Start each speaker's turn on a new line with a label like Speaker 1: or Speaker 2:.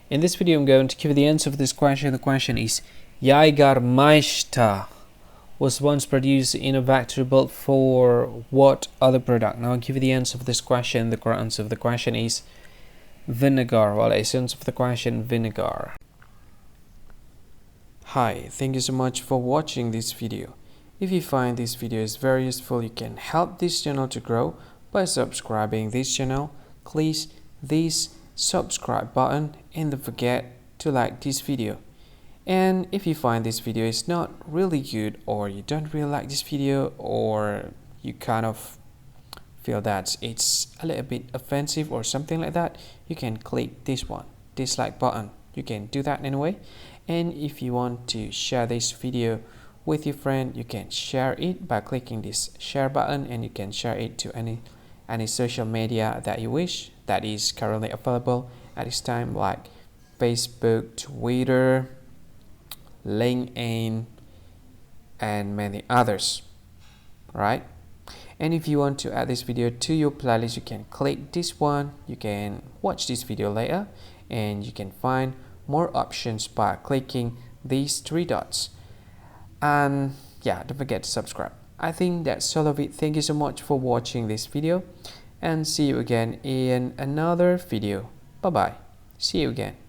Speaker 1: In this video, I'm going to give you the answer of this question. The question is, Jägermeister was once produced in a factory built for what other product? Now I'll give you the answer of this question. The correct answer of the question is vinegar. Well, the essence of the question, vinegar. Hi, thank you so much for watching this video. If you find this video is very useful, you can help this channel to grow by subscribing this channel. Please this subscribe button and don't forget to like this video. And if you find this video is not really good, or you don't really like this video, or you kind of feel that it's a little bit offensive or something like that, you can click this one, dislike button. You can do that anyway. And if you want to share this video with your friend, you can share it by clicking this share button, and you can share it to any social media that you wish that is currently available at this time, like Facebook, Twitter, LinkedIn, and many others, right? And if you want to add this video to your playlist, you can click this one. You can watch this video later, and you can find more options by clicking these three dots. And yeah, don't forget to subscribe. I think that's all of it. Thank you so much for watching this video, and see you again in another video. Bye bye. See you again.